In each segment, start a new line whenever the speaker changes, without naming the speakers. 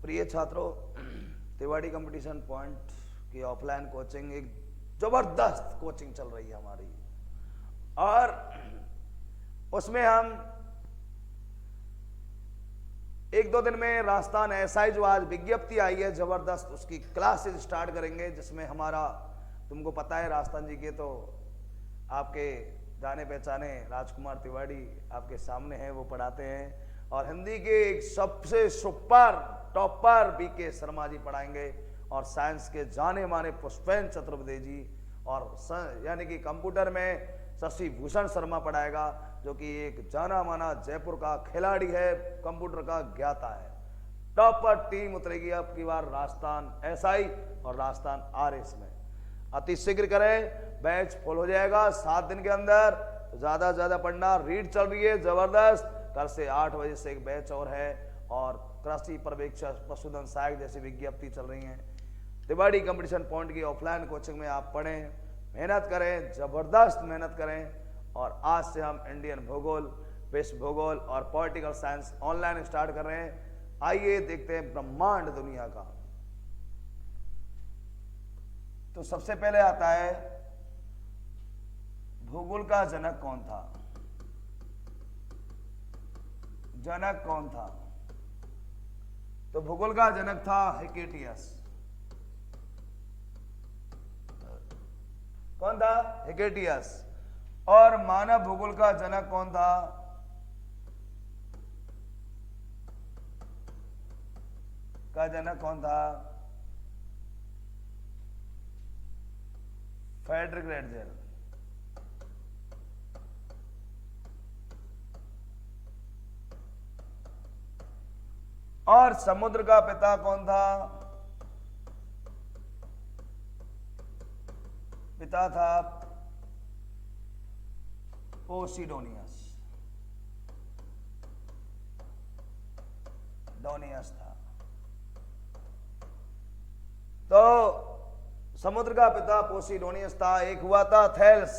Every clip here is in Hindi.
प्रिय छात्रों, तिवाड़ी कंपटीशन पॉइंट की ऑफलाइन कोचिंग एक जबरदस्त कोचिंग चल रही है हमारी, और उसमें हम एक दो दिन में राजस्थान एसआई जो आज विज्ञप्ति आई है जबरदस्त, उसकी क्लासेस स्टार्ट करेंगे, जिसमें हमारा तुमको पता है राजस्थान जी के तो आपके जाने पहचाने राजकुमार तिवाड़ी आपके सामने हैं, वो पढ़ाते हैं। और हिंदी के एक सबसे super topper BK Sharma ji पढ़ाएंगे, और साइंस के जाने माने पुष्पेन चतुर्वेदी जी, और यानी कि कंप्यूटर में शशि भूषण शर्मा पढ़ाएगा, जो कि एक जाना माना जयपुर का खिलाड़ी है, कंप्यूटर का ज्ञाता है। टॉपर टीम उतरेगी अब की बार राजस्थान एसआई और राजस्थान आरएस में। अति शीघ्र करें, बैच फुल हो जाएगा 7 दिन के अंदर। ज्यादा से ज्यादा पढ़ना, रीड चल रही है जबरदस्त, कल से 8 बजे से एक बैच और है, और कृषि पर्यवेक्षक पशुधन सहायक जैसी विज्ञप्ति चल रही है। तिवाड़ी कंपटीशन पॉइंट की ऑफलाइन कोचिंग में आप पढ़ें, मेहनत करें, जबरदस्त मेहनत करें। और आज से हम इंडियन भूगोल, विश्व भूगोल और पॉलिटिकल साइंस ऑनलाइन स्टार्ट कर रहे हैं। आइए देखते हैं ब्रह्मांड दुनिया का। तो सबसे पहले आता है भूगोल का जनक कौन था। जनक कौन था? तो भूगोल का जनक था हिकेटियस। कौन था? हिकेटियस। और मानव भूगोल का जनक कौन था? का जनक कौन था? Friedrich Ratzel. और समुद्र का पिता कौन था? पिता था पोसिडोनियस। डोनियस था। तो समुद्र का पिता पोसिडोनियस था। एक हुआ था थेल्स।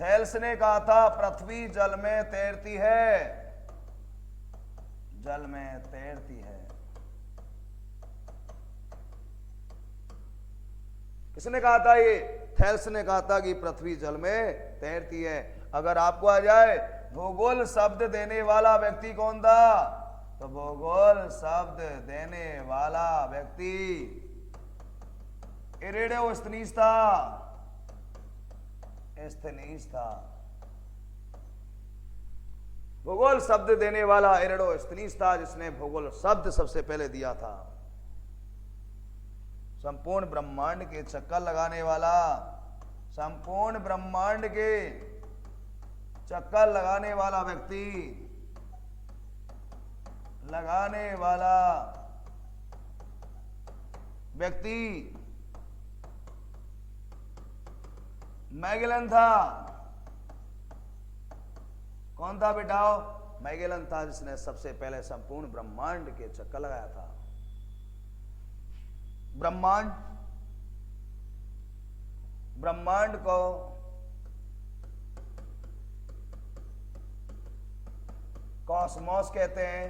थेल्स ने कहा था पृथ्वी जल में तैरती है, जल में तैरती है। किसने कहा था? ये थेल्स ने कहा था कि पृथ्वी जल में तैरती है। अगर आपको आ जाए भूगोल शब्द देने वाला व्यक्ति कौन था, तो भूगोल शब्द देने वाला व्यक्ति इरेडोस्थनीज था। स्थनीज था। भूगोल शब्द देने वाला इरेडोस्थनीज था, जिसने भूगोल शब्द सबसे पहले दिया था। संपूर्ण ब्रह्मांड के चक्कर लगाने वाला, संपूर्ण ब्रह्मांड के चक्कर लगाने वाला व्यक्ति, लगाने वाला व्यक्ति मैगेलन था। कौन था बेटाओ? मैगेलन था, जिसने सबसे पहले संपूर्ण ब्रह्मांड के चक्कर लगाया था। ब्रह्मांड को कॉस्मोस कहते हैं।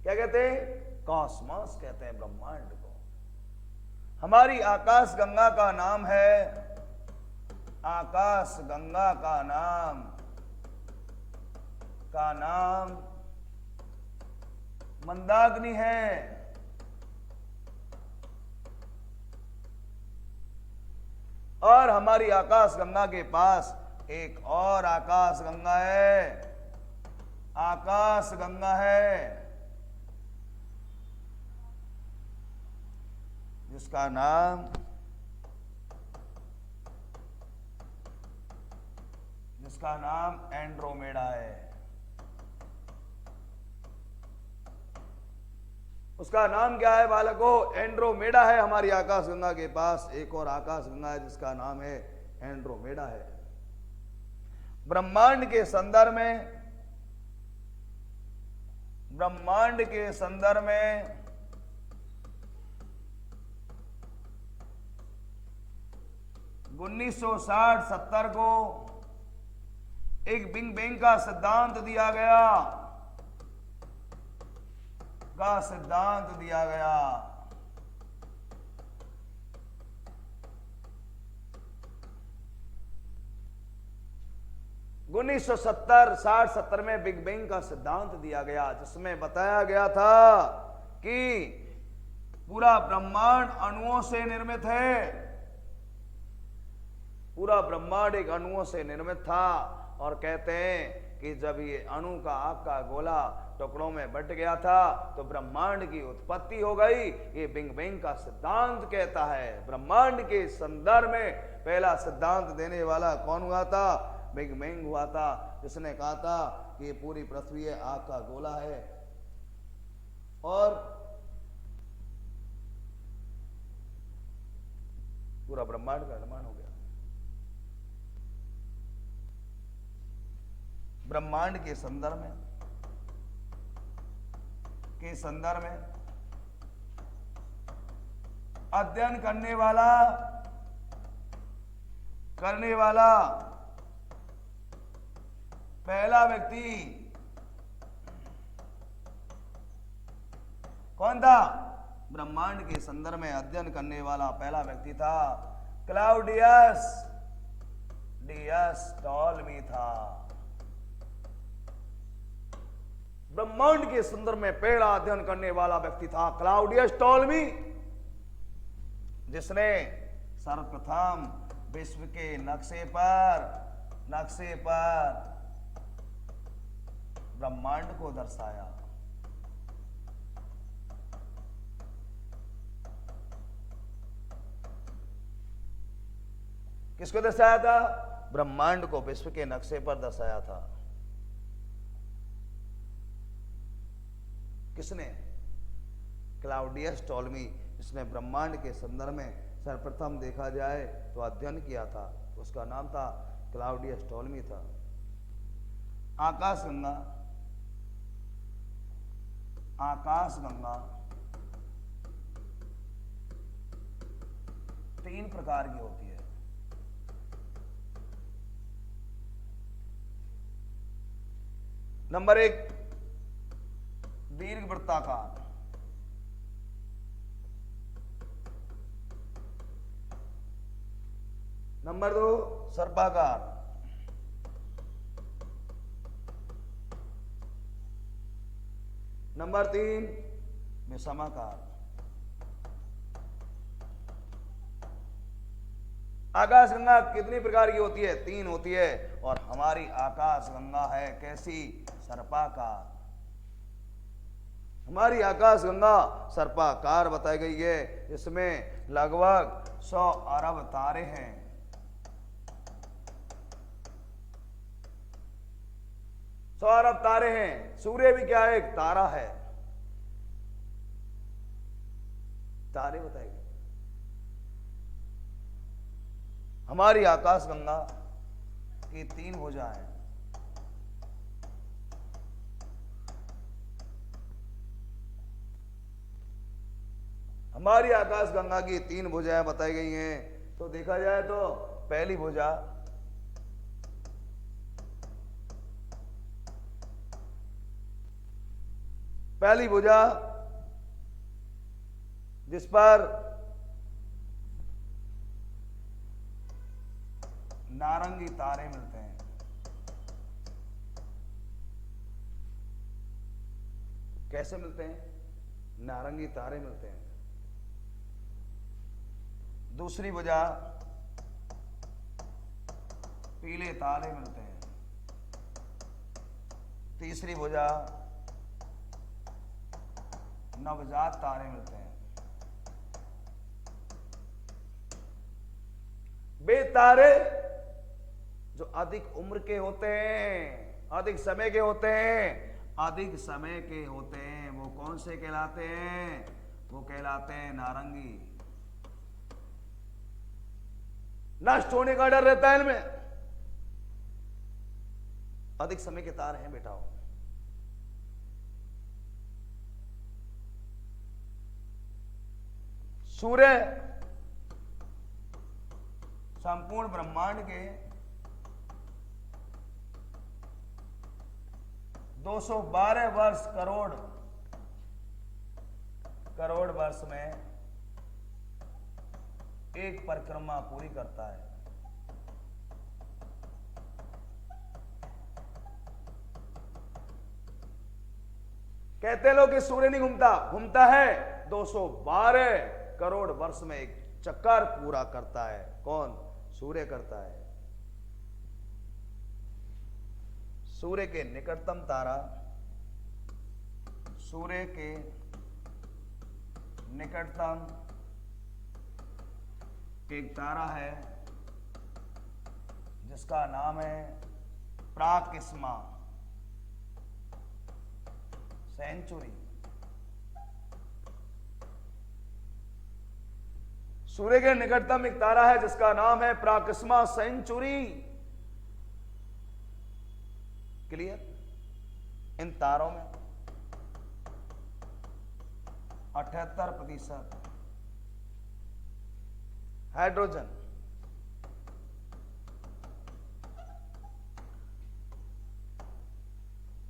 क्या कहते हैं? कॉस्मोस कहते हैं ब्रह्मांड को। हमारी आकाश गंगा का नाम है, आकाश गंगा का नाम मंदाग्नि है। और हमारी आकाश गंगा के पास एक और आकाश गंगा है, आकाश गंगा है, जिसका नाम एंड्रोमेडा है। उसका नाम क्या है बालकों? एंड्रोमेडा है। हमारी आकाश गंगा के पास एक और आकाश गंगा है, जिसका नाम है एंड्रोमेडा है। ब्रह्मांड के संदर्भ में 1960-70 को एक बिग बैंग का सिद्धांत दिया गया, सिद्धांत दिया गया। 1970 60 70 में बिग बैंग का सिद्धांत दिया गया, जिसमें बताया गया था कि पूरा ब्रह्मांड अणुओं से निर्मित है, पूरा ब्रह्मांड एक अणुओं से निर्मित था। और कहते हैं कि जब ये अणु का आग का गोला टुकड़ों में बट गया था तो ब्रह्मांड की उत्पत्ति हो गई। ये बिग बैंग का सिद्धांत कहता है। ब्रह्मांड के संदर्भ में पहला सिद्धांत देने वाला कौन हुआ था? बिग बैंग हुआ था, जिसने कहा था कि ये पूरी पृथ्वी आग का गोला है और पूरा ब्रह्मांड का निर्माण हो गया। ब्रह्मांड के संदर्भ में अध्ययन करने वाला पहला व्यक्ति कौन था? ब्रह्मांड के संदर्भ में अध्ययन करने वाला पहला व्यक्ति था क्लाउडियस टॉलमी था। ब्रह्मांड के संदर्भ में पहला अध्ययन करने वाला व्यक्ति था क्लाउडियस टॉलमी, जिसने सर्वप्रथम विश्व के नक्शे पर ब्रह्मांड को दर्शाया। किसको दर्शाया था? ब्रह्मांड को विश्व के नक्शे पर दर्शाया था। किसने? क्लाउडियस टॉलमी, जिसने ब्रह्मांड के संदर्भ में सर्वप्रथम देखा जाए तो अध्ययन किया था। उसका नाम था क्लाउडियस टॉलमी था। आकाशगंगा 3 प्रकार की होती है। नंबर 1 दीर्घ वृत्ताकार, नंबर 2 सर्पाकार, नंबर 3 विषमाकार। आकाशगंगा कितनी प्रकार की होती है? 3 होती है। और हमारी आकाशगंगा है कैसी? सर्पाकार। हमारी आकाशगंगा सर्पाकार बताई गई है। इसमें लगभग 100 अरब तारे हैं। 100 अरब तारे हैं। सूर्य भी क्या है? एक तारा है। तारे बताए गए। हमारी आकाशगंगा की 3 भुजाएं हैं। हमारी आकाशगंगा की 3 भुजाएं बताई गई हैं। तो देखा जाए तो पहली भुजा जिस पर नारंगी तारे मिलते हैं। कैसे मिलते हैं? नारंगी तारे मिलते हैं। दूसरी भुजा पीले तारे मिलते हैं। तीसरी भुजा नवजात तारे मिलते हैं। वे तारे जो अधिक उम्र के होते हैं, अधिक समय के होते हैं, वो कौन से कहलाते हैं? वो कहलाते हैं नारंगी। नष्ट होने का डर रहता है इनमें। अधिक समय के तार हैं बेटा। सूर्य संपूर्ण ब्रह्मांड के 212 वर्ष करोड़ वर्ष में एक परिक्रमा पूरी करता है। कहते लोग कि सूर्य नहीं घूमता है। 212 करोड़ वर्ष में एक चक्कर पूरा करता है। कौन? सूर्य करता है। सूर्य के निकटतम तारा, सूर्य के निकटतम एक तारा है जिसका नाम है प्राकिस्मा सेंचुरी। सूर्य के निकटतम एक तारा है जिसका नाम है प्राकिस्मा सेंचुरी। क्लियर? इन तारों में 78% हाइड्रोजन,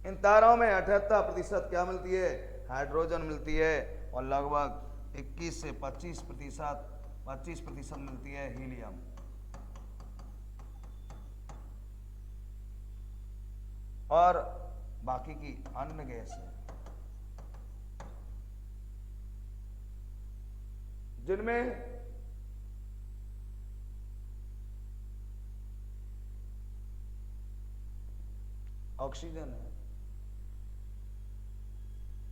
इन तारों में 78% क्या मिलती है? हाइड्रोजन मिलती है। और लगभग 21 से 25% मिलती है हीलियम। और बाकी की अन्य गैस है जिनमें ऑक्सीजन है,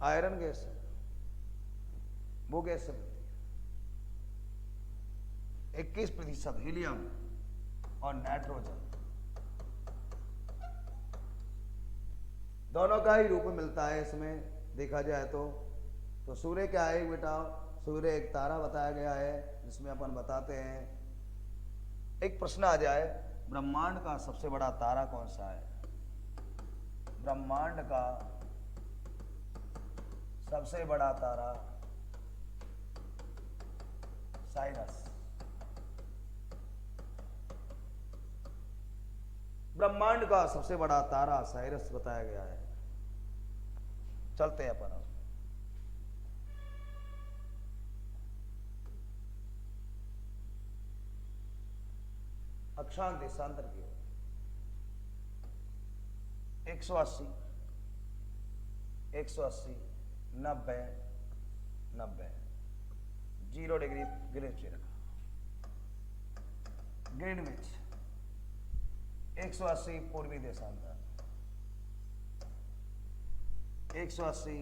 आयरन गैस है, वो गैस से मिलती है। 21% हीलियम और नाइट्रोजन दोनों का ही रूप मिलता है इसमें देखा जाए तो सूर्य क्या है बेटा? सूर्य एक तारा बताया गया है जिसमें अपन बताते हैं। एक प्रश्न आ जाए, ब्रह्मांड का सबसे बड़ा तारा कौन सा है? ब्रह्मांड का सबसे बड़ा तारा साइरस। ब्रह्मांड का सबसे बड़ा तारा साइरस बताया गया है। चलते हैं अपन अब अक्षांश देशांतर की ओर। 180 180 90 90 0 डिग्री ग्रीनविच रखा। ग्रीनविच 180 पूर्वी देशांतर, 180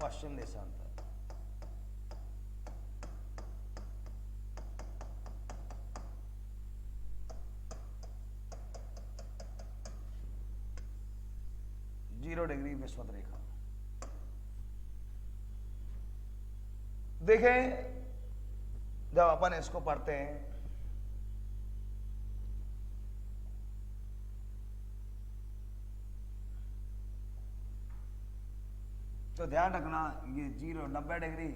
पश्चिम देशांतर। जीरो डिग्री विषुवत रेखा। देखें जब अपन इसको पढ़ते हैं तो ध्यान रखना, ये 90 डिग्री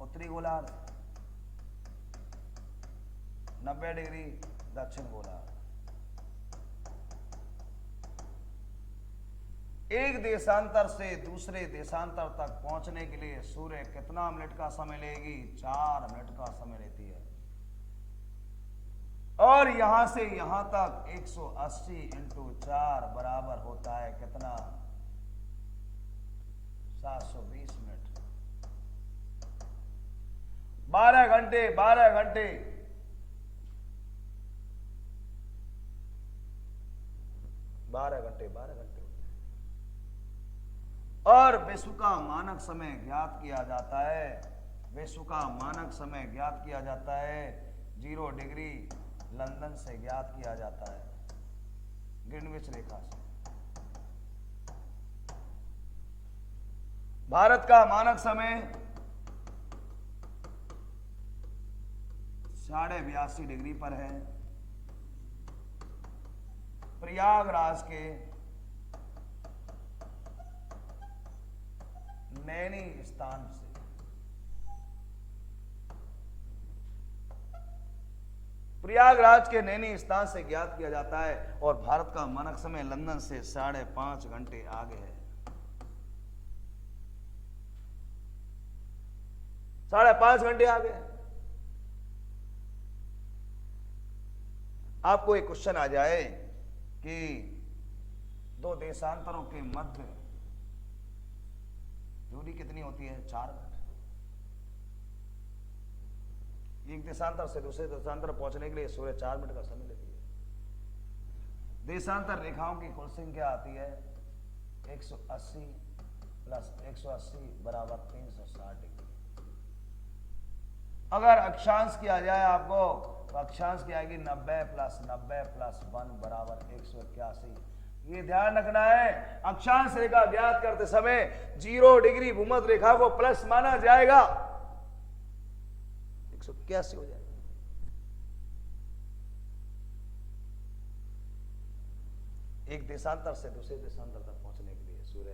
उत्तरी गोलार्ध, 90 डिग्री दक्षिण गोलार्ध। एक देशांतर से दूसरे देशांतर तक पहुंचने के लिए सूर्य कितना मिनट का समय लेगी? 4 मिनट का समय लेती है। और यहां से यहां तक 180 × 4 बराबर होता है कितना? 720 मिनट। 12 घंटे 12 घंटे 12 घंटे 12 घंटे होते हैं। और विश्व का मानक समय ज्ञात किया जाता है, विश्व का मानक समय ज्ञात किया जाता है 0 डिग्री लंदन से ज्ञात किया जाता है, ग्रीनविच रेखा से। भारत का मानक समय 82.5 डिग्री पर है। प्रयागराज के नैनी स्थान से प्रयागराज के नैनी स्थान से ज्ञात किया जाता है और भारत का मानक समय लंदन से 5.5 घंटे आगे है। 5.5 घंटे आगे है। आपको एक क्वेश्चन आ जाए कि दो देशांतरों के मध्य दूरी कितनी होती है? 4 मिनट। एक देशांतर से दूसरे देशांतर पहुंचने के लिए सूर्य 4 मिनट का समय लेती है। देशांतर रेखाओं की कुल संख्या आती है 180 प्लस 180 बराबर 360 डिग्री। अगर अक्षांश किया जाए आपको तो अक्षांश की आएगी 90 प्लस 90 प्लस 1 बराबर 181। ये ध्यान रखना है, अक्षांश रेखा ज्ञात करते समय 0 डिग्री भूमध्य रेखा को प्लस माना जाएगा, 181 हो जाएगा। एक देशांतर से दूसरे देशांतर तक पहुंचने के लिए सूर्य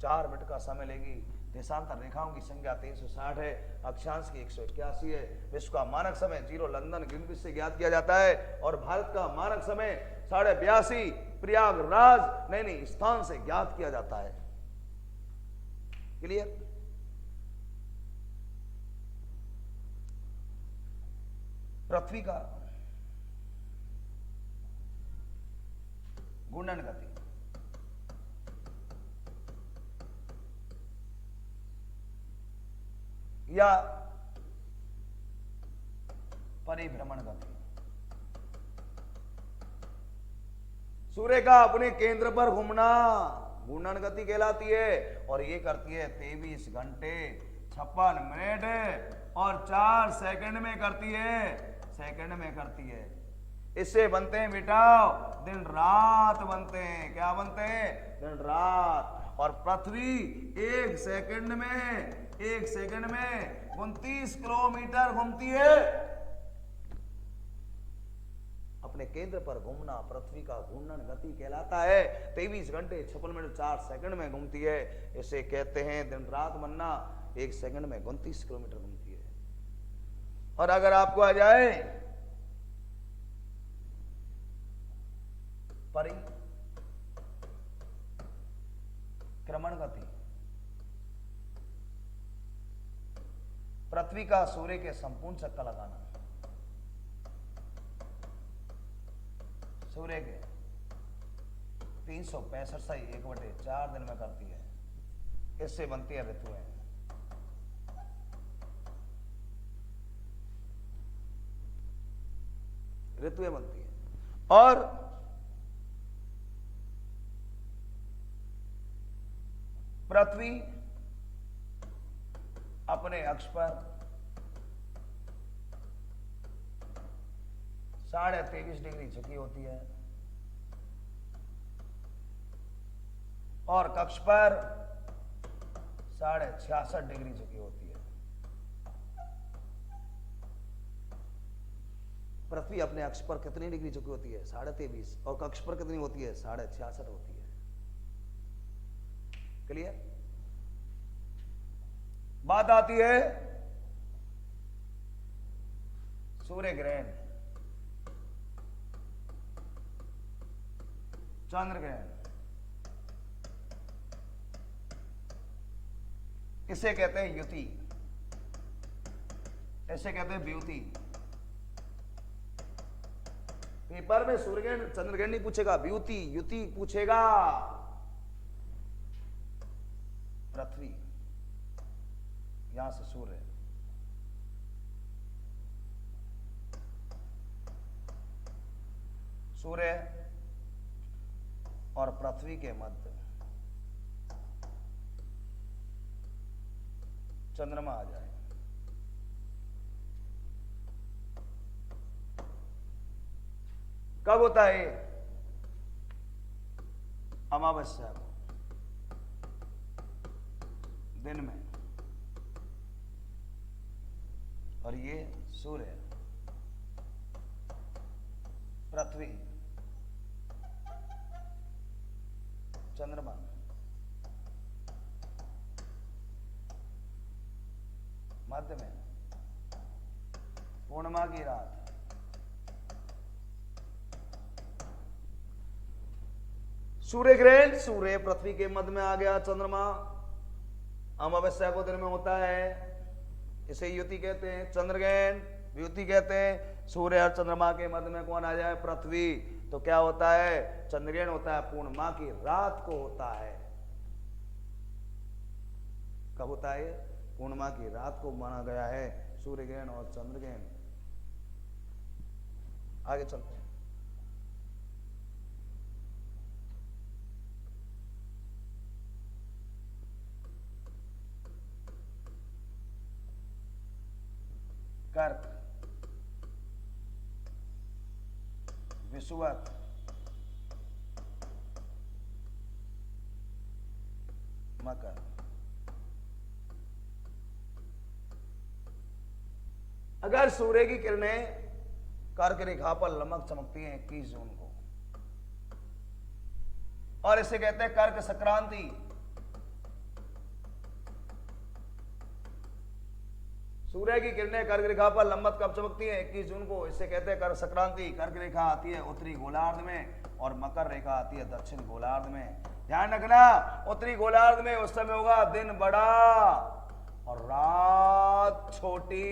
4 मिनट का समय लेगी। देशांतर रेखाओं की संख्या 360 है, अक्षांश की 181 है। विश्व का मानक समय 0 लंदन ग्रीनविच से ज्ञात किया जाता है और भारत का मानक समय 82.5 प्रयागराज नैनी स्थान से ज्ञात किया जाता है। क्लियर? पृथ्वी का घूर्णन गति या परिभ्रमण गति सूर्य का अपने केंद्र पर घूमना घूर्णन गति कहलाती है और ये करती है 23 घंटे 56 मिनट और 4 सेकंड में करती है। इससे बनते हैं बेटाओ दिन रात बनते हैं। क्या बनते हैं? दिन रात। और पृथ्वी 1 सेकंड में 29 किलोमीटर घूमती है। अपने केंद्र पर घूमना पृथ्वी का घूर्णन गति कहलाता है। 23 घंटे 56 मिनट 4 सेकंड में घूमती है। इसे कहते हैं दिन रात बनना। 1 सेकंड में 29 किलोमीटर घूमती है। और अगर आपको आ जाए परिक्रमण गति, पृथ्वी का सूर्य के संपूर्ण चक्कर लगाना, सूर्य के 365 से 1/4 दिन में करती है। इससे बनती है ऋतुएं। ऋतुएं बनती है। और पृथ्वी अपने अक्ष पर 23.5 डिग्री झुकी होती है और कक्ष पर 66.5 डिग्री झुकी होती है। पृथ्वी अपने अक्ष पर कितनी डिग्री झुकी होती है? 23.5। और कक्ष पर कितनी होती है? 66.5 होती है। क्लियर? बात आती है सूर्य ग्रहण, चंद्र ग्रहण। इसे कहते हैं युति, इसे कहते हैं ब्यूति। पेपर में सूर्य ग्रहण चंद्र ग्रहण नहीं पूछेगा, ब्यूति युति पूछेगा। पृथ्वी यहां से सूर्य, सूर्य और पृथ्वी के मध्य चंद्रमा आ जाए। कब होता है? अमावस्या को, दिन में। और ये सूर्य, पृथ्वी, चंद्रमा, मध्य में पूर्णिमा की रात सूर्य ग्रहण, सूर्य पृथ्वी के मध्य में आ गया, चंद्रमा अमावस्या को दिन में होता है, इसे युति कहते हैं। चंद्र ग्रहण युति कहते हैं। सूर्य और चंद्रमा के मध्य में कौन आ जाए? पृथ्वी। तो क्या होता है? चंद्रग्रहण होता है पूर्णिमा की रात को होता है। कब होता है? पूर्णिमा की रात को माना गया है सूर्य ग्रहण और चंद्र ग्रहण। आगे चलते हैं। कर्क, विषुवत, मकर। अगर सूर्य की किरणें कर्क रेखा पर लमक चमकती हैं 21 जून को, और इसे कहते हैं कर्क संक्रांति। सूर्य की किरणें कर्क रेखा पर लंबवत कब चमकती हैं? 21 जून को, इसे कहते हैं कर्क संक्रांति। कर्क रेखा आती है उत्तरी गोलार्ध में और मकर रेखा आती है दक्षिण गोलार्ध में। ध्यान रखना, उत्तरी गोलार्ध में उस समय होगा दिन बड़ा और रात छोटी,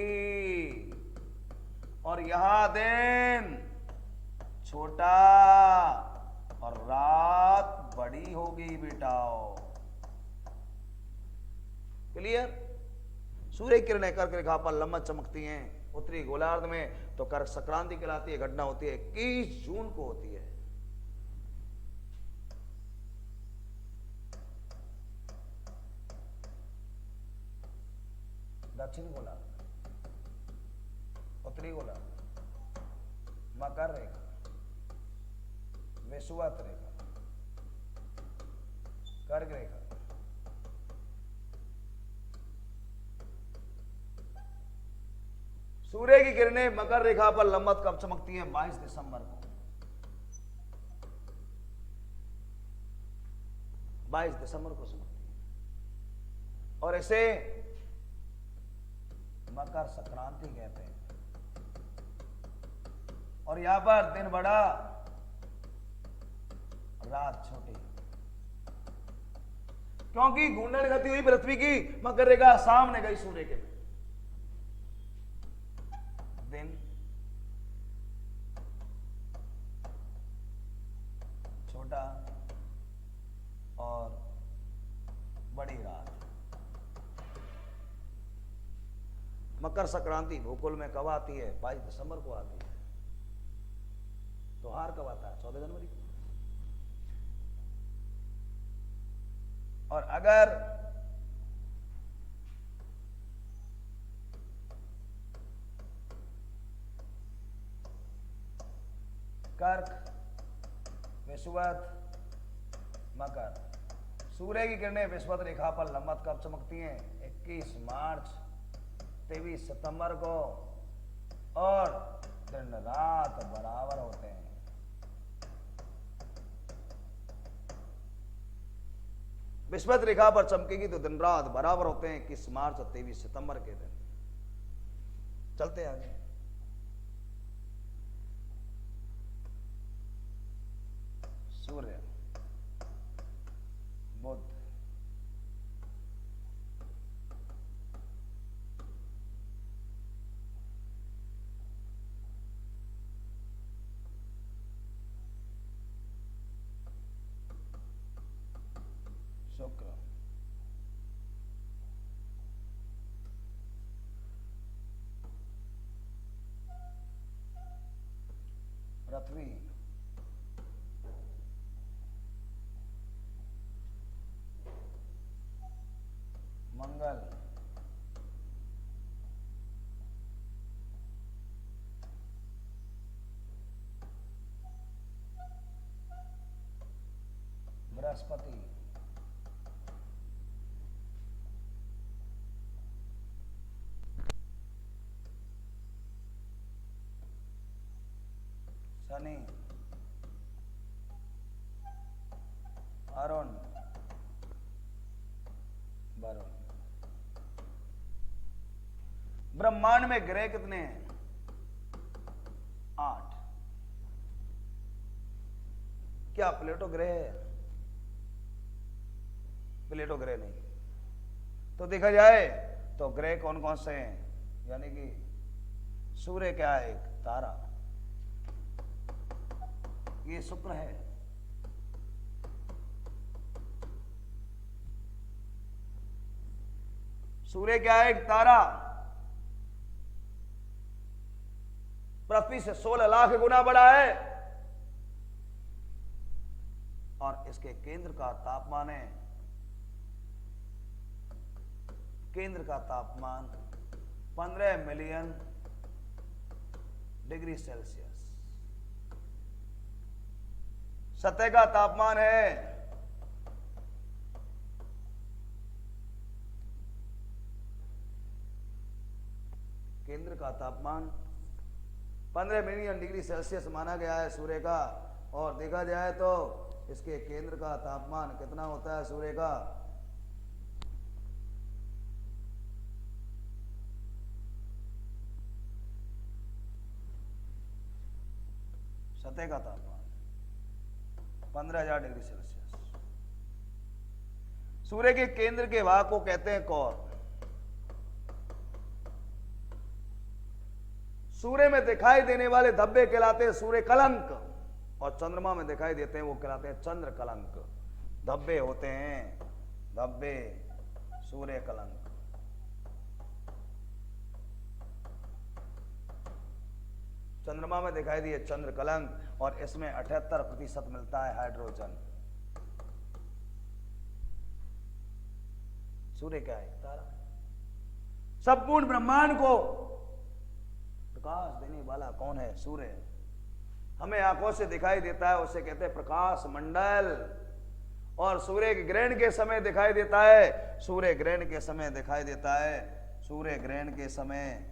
और यहां दिन छोटा और रात बड़ी होगी बेटाओ। क्लियर? सूर्य की किरणें कर्क रेखा पर लंबवत चमकती हैं उत्तरी गोलार्ध में, तो कर्क संक्रांति कहलाती है। घटना होती है 21 जून को होती है। दक्षिण गोलार्ध, उत्तरी गोलार्ध, मकर रेखा, विषुवत रेखा, कर्क रेखा। सूर्य की किरणें मकर रेखा पर लंबवत कब चमकती हैं? 22 दिसंबर को। 22 दिसंबर को चमकती है, और इसे मकर संक्रांति कहते हैं। और यहां पर दिन बड़ा, रात छोटी, क्योंकि घूर्णन गति हुई पृथ्वी की, मकर रेखा सामने गई सूर्य के। दिन छोटा और बड़ी रात। मकर संक्रांति भूगोल में कब आती है? 22 दिसंबर को आती है। त्योहार कब आता है? 14 जनवरी को। और अगर कर्क, विषुवत, मकर, सूर्य की किरणें विषुवत रेखा पर लंबवत कब चमकती हैं? 21 मार्च, 23 सितंबर को, और दिन रात बराबर होते हैं। विषुवत रेखा पर चमकेगी तो दिन रात बराबर होते हैं 21 मार्च और 23 सितंबर के दिन। चलते हैं आगे। सूर्य, बुध, शुक्र, पृथ्वी, मंगल, बृहस्पति, शनि, अरुण, वरुण। ब्रह्मांड में ग्रह कितने हैं? 8। क्या प्लेटो ग्रह है? प्लेटो ग्रह नहीं। तो देखा जाए तो ग्रह कौन कौन से हैं, यानी कि सूर्य क्या है, एक तारा, ये शुक्र है, सूर्य क्या है, एक तारा, पृथ्वी से 16 लाख गुना बड़ा है, और इसके केंद्र का तापमान है, केंद्र का तापमान 15 मिलियन डिग्री सेल्सियस। सतह का तापमान है केंद्र का तापमान 15 मिलियन डिग्री सेल्सियस माना गया है सूर्य का। और देखा जाए तो इसके केंद्र का तापमान कितना होता है सूर्य का, सतह का तापमान 15,000 डिग्री सेल्सियस। सूर्य के केंद्र के भाग को कहते हैं कोर। सूर्य में दिखाई देने वाले धब्बे कहलाते हैं सूर्य कलंक, और चंद्रमा में दिखाई देते हैं वो कहलाते हैं चंद्र कलंक। धब्बे होते हैं, धब्बे, सूर्य कलंक। चंद्रमा में दिखाई दिए चंद्र कलंक, और इसमें 78% मिलता है हाइड्रोजन। सूर्य क्या है, तारा। संपूर्ण ब्रह्मांड को प्रकाश देने वाला कौन है, सूर्य। हमें आंखों से दिखाई देता है, उसे कहते हैं प्रकाश मंडल। और सूर्य ग्रहण के समय दिखाई देता है, सूर्य ग्रहण के समय दिखाई देता है, सूर्य ग्रहण के समय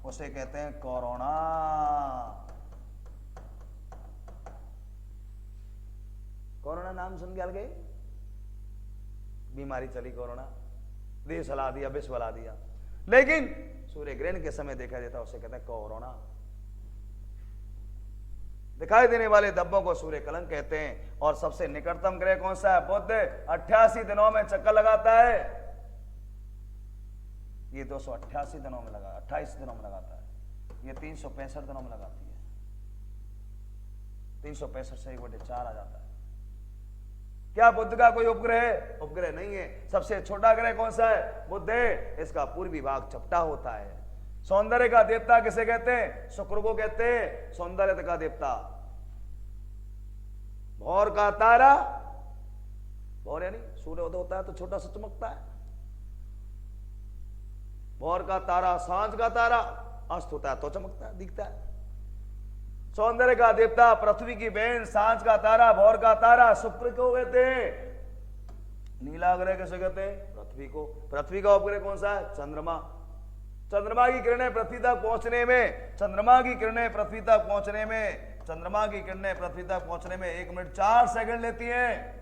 उसे कहते हैं कोरोना। कोरोना नाम सुन के गए, बीमारी चली कोरोना, देश हिला दिया, विश्व हिला दिया, लेकिन सूर्य ग्रहण के समय देखा देता है, उसे कहते हैं कोरोना। दिखाई देने वाले धब्बों को सूर्य कलंक कहते हैं। और सबसे निकटतम ग्रह कौन सा है, बुध। 88 दिनों में चक्कर लगाता है, ये 288 दिनों में लगा, 28 दिनों में लगाता है, ये 365 दिनों में लगाती है। 365 से 1/4 आ जाता है। क्या बुध का कोई उपग्रह है? उपग्रह नहीं है। सबसे छोटा ग्रह कौन सा है, बुध है। इसका पूर्वी भाग चपटा होता है। सौंदर्य का देवता किसे कहते हैं, शुक्र को कहते हैं सौंदर्य का देवता। भौर का तारा, भौर यानी सूर्य उदय होता है तो छोटा सा चमकता है। भौर का तारा, सांझ का तारा, अस्त होता है तो चमकता है, दिखता है। सौंदर्य का देवता, पृथ्वी की बहन, सांझ का तारा, भौर का तारा, शुक्र को कहते हैं। नीला ग्रह किसे कहते हैं, पृथ्वी को। पृथ्वी का उपग्रह कौन सा है, चंद्रमा। चंद्रमा की किरणें पृथ्वी तक पहुंचने में, चंद्रमा की किरणें पृथ्वी तक पहुंचने में, चंद्रमा की किरणें पृथ्वी तक पहुंचने में 1 मिनट 4 सेकंड लेती हैं।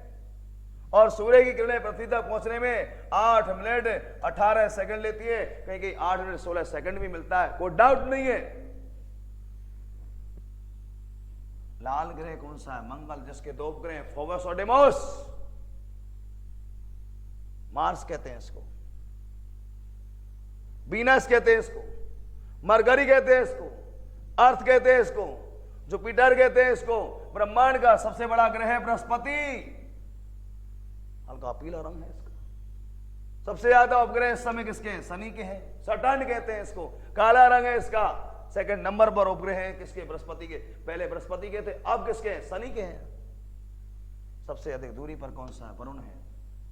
और सूर्य की किरणें पृथ्वी तक पहुंचने में 8 मिनट 18 सेकंड लेती है। कहीं कहीं 8 मिनट 16 सेकंड भी मिलता है, कोई डाउट नहीं है। लाल ग्रह कौन सा है, मंगल, जिसके 2 उपग्रह फोबस और डेमोस। मार्स कहते हैं इसको, वीनस कहते हैं इसको, मरकरी कहते हैं इसको, अर्थ कहते हैं इसको, जुपिटर कहते हैं इसको। ब्रह्मांड का सबसे बड़ा ग्रह है बृहस्पति, हल्का पीला रंग है इसका। सबसे ज्यादा उपग्रह इस समय किसके हैं, शनि के हैं, सटर्न कहते हैं इसको, काला रंग है इसका। सेकंड नंबर पर उपग्रह हैं किसके, बृहस्पति के। पहले बृहस्पति के थे, अब किसके हैं, शनि के हैं। सबसे अधिक दूरी पर कौन सा है, वरुण है।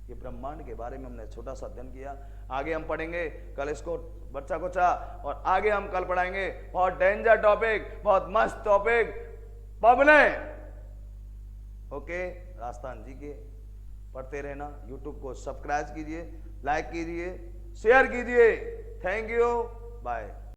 ये ब्रह्मांड के बारे में हमने छोटा सा अध्ययन किया। आगे हम पढ़ेंगे कल इसको बच्चा कुचा, और आगे हम कल पढ़ाएंगे बहुत डेंजर टॉपिक, बहुत मस्त टॉपिक, पबने। ओके, राजस्थान जी के पढ़ते रहना। यूट्यूब को सब्सक्राइब कीजिए, लाइक कीजिए, शेयर कीजिए। Thank you, bye.